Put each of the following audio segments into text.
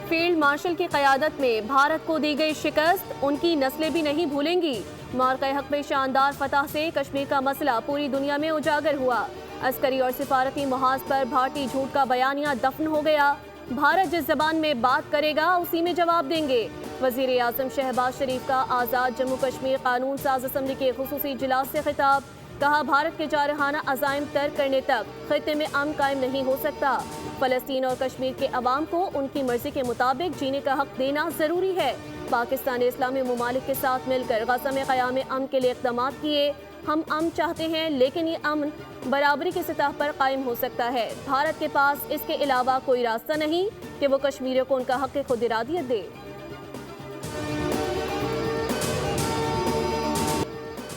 Field marshal کی قیادت میں بھارت کو دی گئی شکست ان کی نسلیں بھی نہیں بھولیں گی۔ مارکہ حق میں شاندار فتح سے کشمیر کا مسئلہ پوری دنیا میں اجاگر ہوا۔ عسکری اور سفارتی محاذ پر بھارتی جھوٹ کا بیانیہ دفن ہو گیا۔ بھارت جس زبان میں بات کرے گا اسی میں جواب دیں گے۔ وزیر اعظم شہباز شریف کا آزاد جموں کشمیر قانون ساز اسمبلی کے خصوصی اجلاس سے خطاب۔ کہا بھارت کے جارحانہ عزائم ترک کرنے تک خطے میں امن قائم نہیں ہو سکتا۔ فلسطین اور کشمیر کے عوام کو ان کی مرضی کے مطابق جینے کا حق دینا ضروری ہے۔ پاکستان نے اسلامی ممالک کے ساتھ مل کر غزہ میں قیام امن کے لیے اقدامات کیے۔ ہم امن چاہتے ہیں لیکن یہ امن برابری کی سطح پر قائم ہو سکتا ہے۔ بھارت کے پاس اس کے علاوہ کوئی راستہ نہیں کہ وہ کشمیریوں کو ان کا حق خود ارادیت دے۔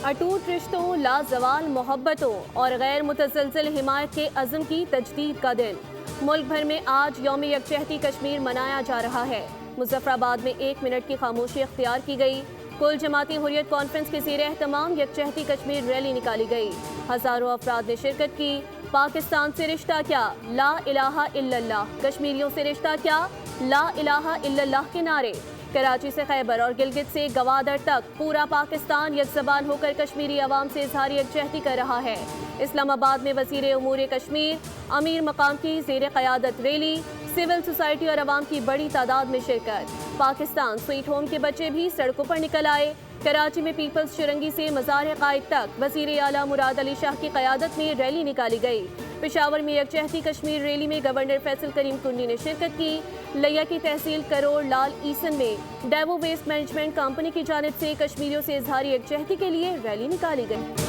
اٹوٹ رشتوں، لازوال محبتوں اور غیر متزلزل حمایت کے عزم کی تجدید کا دن۔ ملک بھر میں آج یوم یکجہتی کشمیر منایا جا رہا ہے۔ مظفر آباد میں 1 منٹ کی خاموشی اختیار کی گئی۔ کل جماعتی حریت کانفرنس کے زیر اہتمام یکجہتی کشمیر ریلی نکالی گئی۔ ہزاروں افراد نے شرکت کی۔ پاکستان سے رشتہ کیا، لا الہ الا اللہ۔ کشمیریوں سے رشتہ کیا، لا الہ الا اللہ کے نعرے۔ کراچی سے خیبر اور گلگت سے گوادر تک پورا پاکستان یک زبان ہو کر کشمیری عوام سے اظہار یکجہتی کر رہا ہے۔ اسلام آباد میں وزیر امور کشمیر امیر مقام کی زیر قیادت ریلی، سول سوسائٹی اور عوام کی بڑی تعداد میں شرکت۔ پاکستان سویٹ ہوم کے بچے بھی سڑکوں پر نکل آئے۔ کراچی میں پیپلز چرنگی سے مزار قائد تک وزیر اعلیٰ مراد علی شاہ کی قیادت میں ریلی نکالی گئی۔ پشاور میں یکجہتی کشمیر ریلی میں گورنر فیصل کریم کنڈی نے شرکت کی۔ لیا کی تحصیل کروڑ لال ایسن میں ڈیوو ویسٹ مینجمنٹ کمپنی کی جانب سے کشمیریوں سے اظہار یکجہتی کے لیے ریلی نکالی گئی۔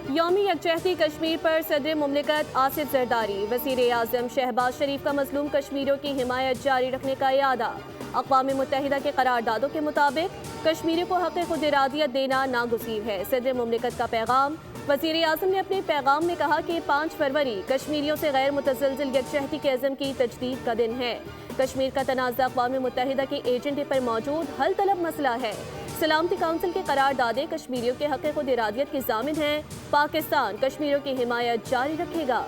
یوم یکجہتی کشمیر پر صدر مملکت آصف زرداری، وزیر اعظم شہباز شریف کا مظلوم کشمیریوں کی حمایت جاری رکھنے کا اعادہ۔ اقوام متحدہ کے قراردادوں کے مطابق کشمیریوں کو حق خود ارادیت دینا ناگزیر ہے۔ صدر مملکت کا پیغام۔ وزیر اعظم نے اپنے پیغام میں کہا کہ 5 فروری کشمیریوں سے غیر متزلزل یکجہتی کے عزم کی تجدید کا دن ہے۔ کشمیر کا تنازع اقوام متحدہ کے ایجنڈے پر موجود حل طلب مسئلہ ہے۔ سلامتی کونسل کے قراردادیں کشمیریوں کے حق خود ارادیت کی ضامن ہیں۔ پاکستان کشمیریوں کی حمایت جاری رکھے گا۔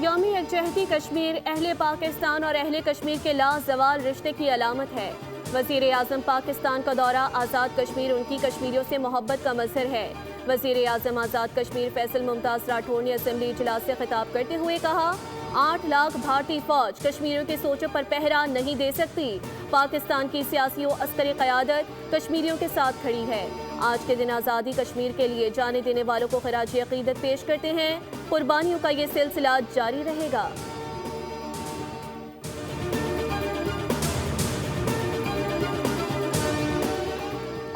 یوم یکجہتی کشمیر اہل پاکستان اور اہل کشمیر کے لازوال رشتے کی علامت ہے۔ وزیر اعظم پاکستان کا دورہ آزاد کشمیر ان کی کشمیریوں سے محبت کا مظہر ہے۔ وزیر اعظم آزاد کشمیر فیصل ممتاز راٹھور نے اسمبلی اجلاس سے خطاب کرتے ہوئے کہا 8 لاکھ بھارتی فوج کشمیریوں کے سوچوں پر پہرا نہیں دے سکتی۔ پاکستان کی سیاسی و عسکری قیادت کشمیریوں کے ساتھ کھڑی ہے۔ آج کے دن آزادی کشمیر کے لیے جانے دینے والوں کو خراج عقیدت پیش کرتے ہیں۔ قربانیوں کا یہ سلسلہ جاری رہے گا۔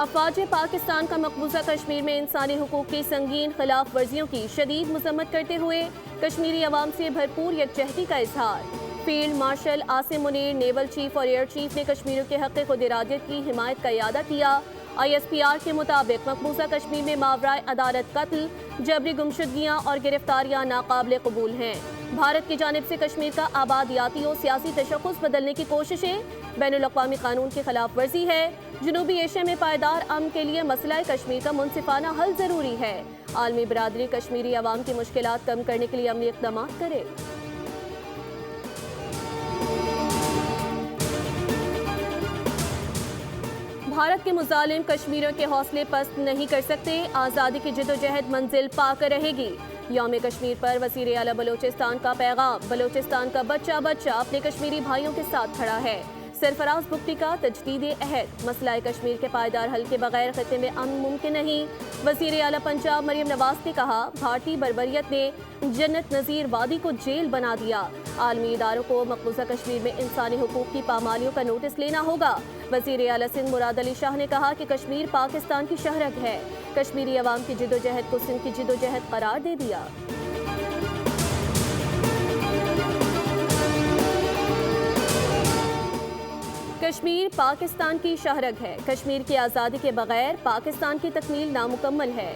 افواج پاکستان کا مقبوضہ کشمیر میں انسانی حقوق کی سنگین خلاف ورزیوں کی شدید مذمت کرتے ہوئے کشمیری عوام سے بھرپور یکجہتی کا اظہار۔ Field marshal Asim Munir, naval chief اور ایئر چیف نے کشمیریوں کے حق خود ارادیت کی حمایت کا اعادہ کیا۔ ISPR کے مطابق مقبوضہ کشمیر میں ماورائے عدالت قتل، جبری گمشدگیاں اور گرفتاریاں ناقابل قبول ہیں۔ بھارت کی جانب سے کشمیر کا آبادیاتی و سیاسی تشخص بدلنے کی کوششیں بین الاقوامی قانون کی خلاف ورزی ہے۔ جنوبی ایشیا میں پائیدار امن کے لیے مسئلہ کشمیر کا منصفانہ حل ضروری ہے۔ عالمی برادری کشمیری عوام کی مشکلات کم کرنے کے لیے عملی اقدامات کرے۔ بھارت کے مظالم کشمیریوں کے حوصلے پست نہیں کر سکتے۔ آزادی کی جدوجہد منزل پا کر رہے گی۔ یوم کشمیر پر وزیر اعلیٰ بلوچستان کا پیغام۔ بلوچستان کا بچہ بچہ اپنے کشمیری بھائیوں کے ساتھ کھڑا ہے۔ سرفراز بگٹی کا تجدید عہد۔ مسئلہ کشمیر کے پائیدار حل کے بغیر خطے میں امن ممکن نہیں۔ وزیر اعلیٰ پنجاب مریم نواز نے کہا بھارتی بربریت نے جنت نظیر وادی کو جیل بنا دیا۔ عالمی اداروں کو مقبوضہ کشمیر میں انسانی حقوق کی پامالیوں کا نوٹس لینا ہوگا۔ وزیر اعلیٰ سندھ مراد علی شاہ نے کہا کہ کشمیر پاکستان کی شہرت ہے۔ کشمیری عوام کی جدوجہد کو سندھ کی جدوجہد قرار دے دیا۔ کشمیر پاکستان کی شہرت ہے۔ کشمیر کی آزادی کے بغیر پاکستان کی تکمیل نامکمل ہے۔